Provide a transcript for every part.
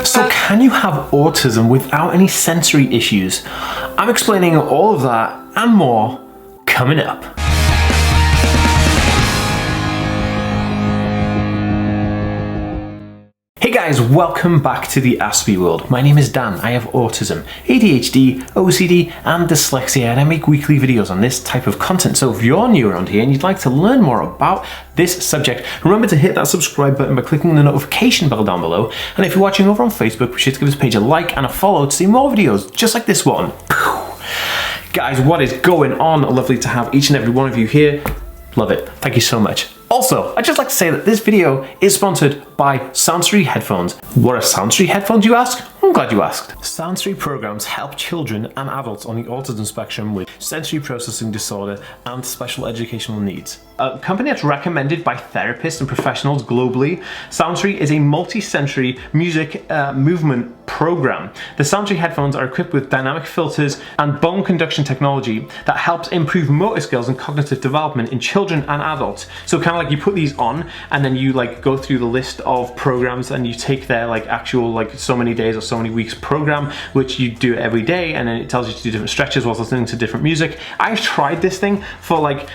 So can you have autism without any sensory issues? I'm explaining all of that and more coming up. Hey guys, welcome back to the Ask Me world. My name is Dan. I have autism, ADHD, OCD and dyslexia, and I make weekly videos on this type of content. So if you're new around here and you'd like to learn more about this subject, remember to hit that subscribe button by clicking the notification bell down below. And if you're watching over on Facebook, be sure to give this page a like and a follow to see more videos just like this one. Guys, what is going on? Lovely to have each and every one of you here. Love it. Thank you so much. Also, I'd just like to say that this video is sponsored by Soundstream headphones. What are Soundstream headphones, you ask? I'm glad you asked. Soundstream programs help children and adults on the autism spectrum with sensory processing disorder and special educational needs. A company that's recommended by therapists and professionals globally, Soundstream is a multi-sensory music movement program. The Soundstream headphones are equipped with dynamic filters and bone conduction technology that helps improve motor skills and cognitive development in children and adults. So kind of like you put these on and then you like go through the list of programs and you take their like actual like so many days or so many weeks program, which you do every day, and then it tells you to do different stretches while listening to different music. I've tried this thing for like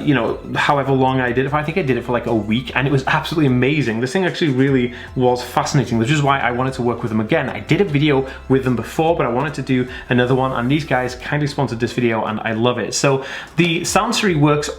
you know, however long I did it for. I think I did it for like a week and it was absolutely amazing. This thing actually really was fascinating, which is why I wanted to work with them again. I did a video with them before, but I wanted to do another one, and these guys kindly sponsored this video and I love it. So the Soundsory works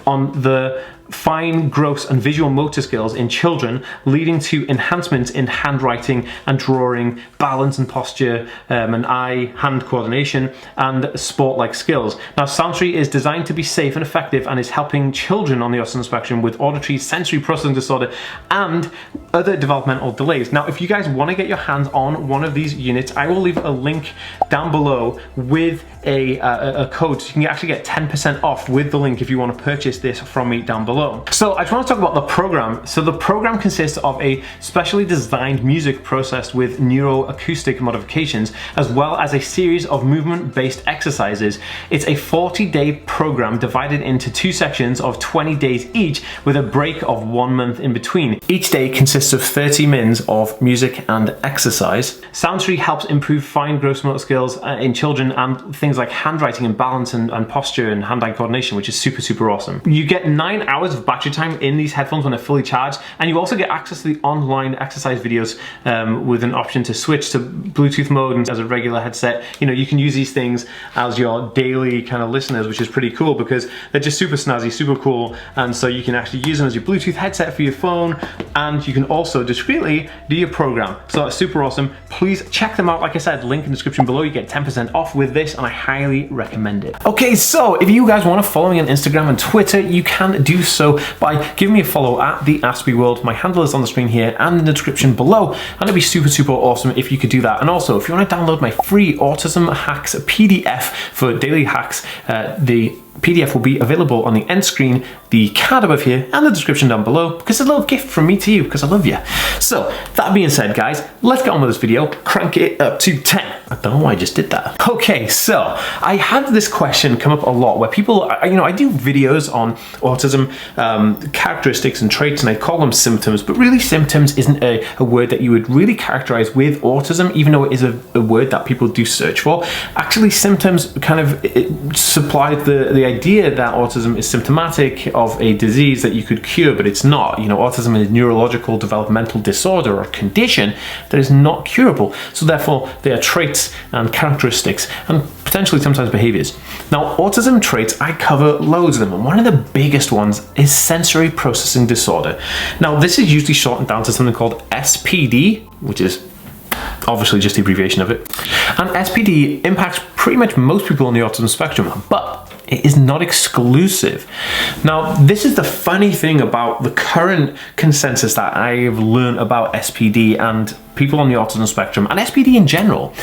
on the fine, gross and visual motor skills in children, leading to enhancements in handwriting and drawing, balance and posture, and eye-hand coordination and sport-like skills. Now, Soundstream is designed to be safe and effective and is helping children on the autism spectrum with auditory sensory processing disorder and other developmental delays. Now, if you guys want to get your hands on one of these units, I will leave a link down below with a code, so you can actually get 10% off with the link if you want to purchase this from me down below. So I just want to talk about the program. So the program consists of a specially designed music processed with neuroacoustic modifications, as well as a series of movement-based exercises. It's a 40-day program divided into 2 sections of 20 days each, with a break of 1 month in between. Each day consists of 30 minutes of music and exercise. Soundstream helps improve fine gross motor skills in children and things like handwriting and balance and posture and hand-eye coordination, which is super awesome. You get 9 hours of battery time in these headphones when they're fully charged, and you also get access to the online exercise videos with an option to switch to Bluetooth mode. And as a regular headset, you know, you can use these things as your daily kind of listeners, which is pretty cool because they're just super snazzy, super cool, and so you can actually use them as your Bluetooth headset for your phone, and you can also discreetly do your program. So that's super awesome. Please check them out. Like I said, link in the description below. You get 10% off with this and I highly recommend it. Okay, so if you guys want to follow me on Instagram and Twitter, you can do so by giving me a follow at the Ask Me World. My handle is on the screen here and in the description below, and it'd be super awesome if you could do that. And also, if you want to download my free Autism Hacks PDF for daily hacks, the PDF will be available on the end screen, the card above here, and the description down below, because it's a little gift from me to you, because I love you. So, that being said, guys, let's get on with this video. Crank it up to 10. I don't know why I just did that. Okay, so, I had this question come up a lot, where people, you know, I do videos on autism, characteristics and traits, and I call them symptoms, but really symptoms isn't a word that you would really characterize with autism, even though it is a word that people do search for. Actually, symptoms kind of supply the idea that autism is symptomatic of a disease that you could cure, but it's not. You know, autism is a neurological developmental disorder or condition that is not curable. So therefore, there are traits and characteristics and potentially sometimes behaviors. Now, autism traits, I cover loads of them, and one of the biggest ones is sensory processing disorder. Now, this is usually shortened down to something called SPD, which is obviously just the abbreviation of it. And SPD impacts pretty much most people on the autism spectrum, but it is not exclusive. Now, this is the funny thing about the current consensus that I've learned about SPD and people on the autism spectrum, and SPD in general.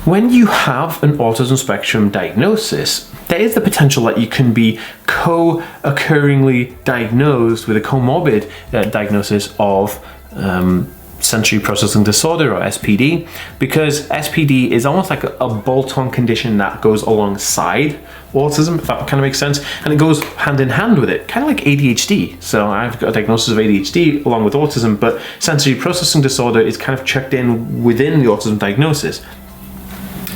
When you have an autism spectrum diagnosis, there is the potential that you can be co-occurringly diagnosed with a comorbid diagnosis of sensory processing disorder, or SPD, because SPD is almost like a bolt-on condition that goes alongside autism, if that kind of makes sense, and it goes hand in hand with it, kind of like ADHD. So I've got a diagnosis of ADHD along with autism, but sensory processing disorder is kind of checked in within the autism diagnosis.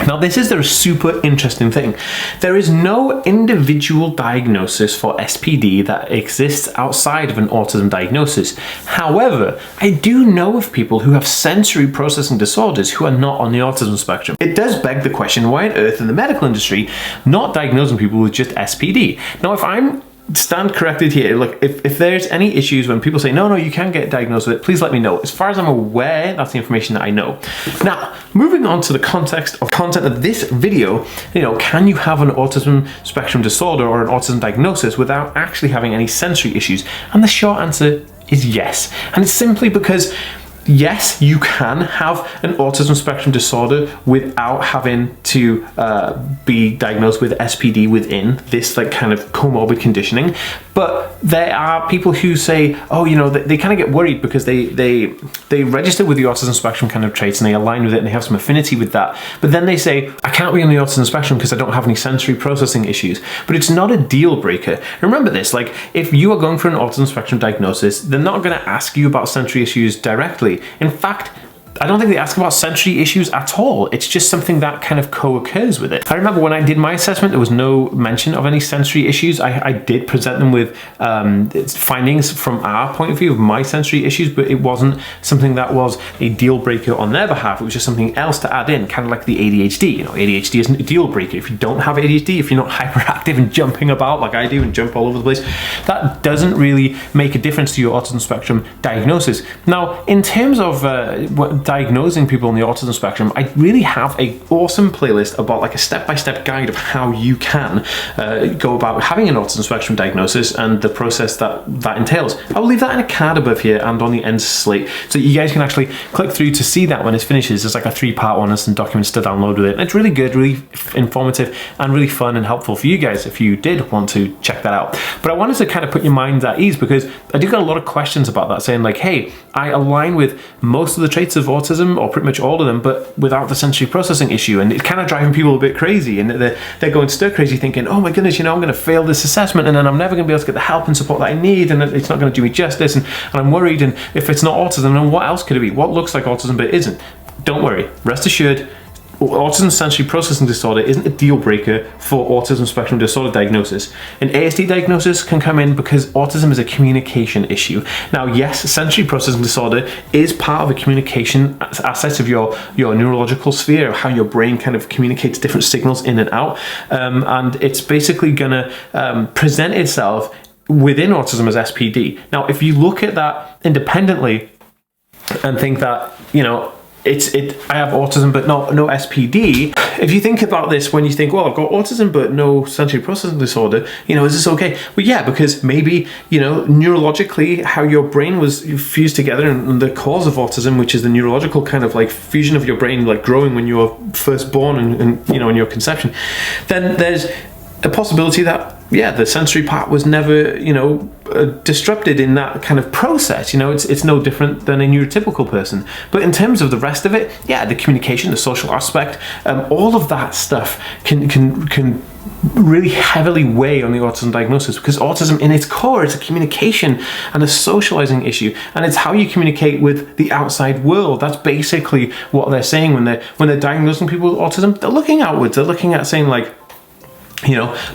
Now, this is the super interesting thing. There is no individual diagnosis for SPD that exists outside of an autism diagnosis. However, I do know of people who have sensory processing disorders who are not on the autism spectrum. It does beg the question, why on earth in the medical industry not diagnosing people with just SPD? Now, if I'm stand corrected here, look, if there's any issues when people say no, you can get diagnosed with it, please let me know. As far as I'm aware, that's the information that I know. Now, moving on to the content of this video, can you have an autism spectrum disorder or an autism diagnosis without actually having any sensory issues? And the short answer is yes. And it's simply because yes, you can have an autism spectrum disorder without having to be diagnosed with SPD within this kind of comorbid conditioning. But there are people who say, they kind of get worried because they register with the autism spectrum kind of traits and they align with it and they have some affinity with that. But then they say, I can't be on the autism spectrum because I don't have any sensory processing issues. But it's not a deal breaker. Remember this, if you are going for an autism spectrum diagnosis, they're not going to ask you about sensory issues directly. In fact, I don't think they ask about sensory issues at all. It's just something that kind of co-occurs with it. I remember when I did my assessment, there was no mention of any sensory issues. I did present them with findings from our point of view of my sensory issues, but it wasn't something that was a deal breaker on their behalf. It was just something else to add in, kind of like the ADHD. ADHD isn't a deal breaker. If you don't have ADHD, if you're not hyperactive and jumping about like I do and jump all over the place, that doesn't really make a difference to your autism spectrum diagnosis. Now, in terms of diagnosing people on the autism spectrum, I really have an awesome playlist about a step-by-step guide of how you can go about having an autism spectrum diagnosis and the process that entails. I will leave that in a card above here and on the end slate so you guys can actually click through to see that when it finishes. There's a 3-part one and some documents to download with it. And it's really good, really informative, and really fun and helpful for you guys if you did want to check that out. But I wanted to kind of put your minds at ease because I do get a lot of questions about that, saying hey, I align with most of the traits of autism, or pretty much all of them, but without the sensory processing issue, and it's kind of driving people a bit crazy, and they're going stir crazy thinking, oh my goodness, I'm going to fail this assessment and then I'm never going to be able to get the help and support that I need, and it's not going to do me justice, and I'm worried, and if it's not autism, then what else could it be? What looks like autism but isn't? Don't worry, rest assured, autism sensory processing disorder isn't a deal breaker for autism spectrum disorder diagnosis. An ASD diagnosis can come in because autism is a communication issue. Now, yes, sensory processing disorder is part of a communication aspect of your neurological sphere, how your brain kind of communicates different signals in and out, and it's basically going to present itself within autism as SPD. Now, if you look at that independently and think that, I have autism but no SPD. If you think about this, when you think, well, I've got autism but no sensory processing disorder, is this okay? Well, yeah, because maybe, neurologically how your brain was fused together, and the cause of autism, which is the neurological kind of fusion of your brain, growing when you were first born and in your conception, then there's a possibility that, yeah, the sensory part was never, disrupted in that kind of process. It's no different than a neurotypical person. But in terms of the rest of it, yeah, the communication, the social aspect, all of that stuff can really heavily weigh on the autism diagnosis, because autism in its core is a communication and a socializing issue, and it's how you communicate with the outside world. That's basically what they're saying when they're diagnosing people with autism. They're looking outwards. They're looking at saying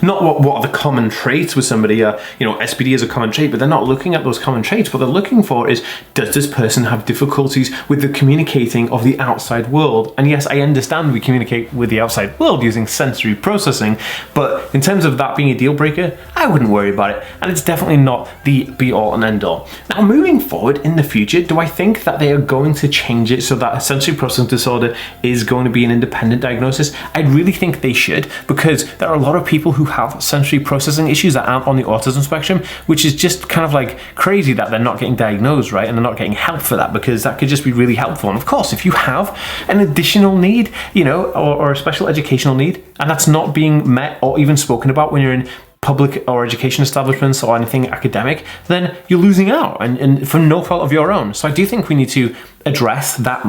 not what are the common traits with somebody. SPD is a common trait, but they're not looking at those common traits. What they're looking for is, does this person have difficulties with the communicating of the outside world? And yes, I understand we communicate with the outside world using sensory processing, but in terms of that being a deal breaker, I wouldn't worry about it. And it's definitely not the be all and end all. Now, moving forward in the future, do I think that they are going to change it so that sensory processing disorder is going to be an independent diagnosis? I really think they should, because there are a lot of people who have sensory processing issues that aren't on the autism spectrum, which is just kind of crazy that they're not getting diagnosed, right? And they're not getting help for that, because that could just be really helpful. And of course, if you have an additional need, or a special educational need, and that's not being met or even spoken about when you're in public or education establishments or anything academic, then you're losing out, and for no fault of your own. So I do think we need to address that,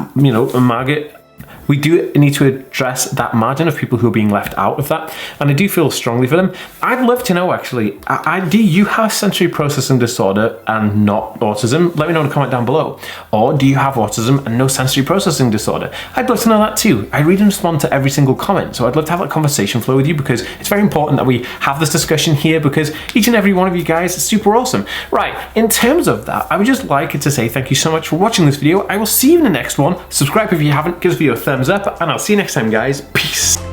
we do need to address that margin of people who are being left out of that, and I do feel strongly for them. I'd love to know, actually, do you have sensory processing disorder and not autism? Let me know in a comment down below. Or do you have autism and no sensory processing disorder? I'd love to know that too. I read and respond to every single comment, so I'd love to have that conversation flow with you, because it's very important that we have this discussion here, because each and every one of you guys is super awesome. Right, in terms of that, I would just like to say thank you so much for watching this video. I will see you in the next one. Subscribe if you haven't, give this video a thumbs up, and I'll see you next time, guys. Peace.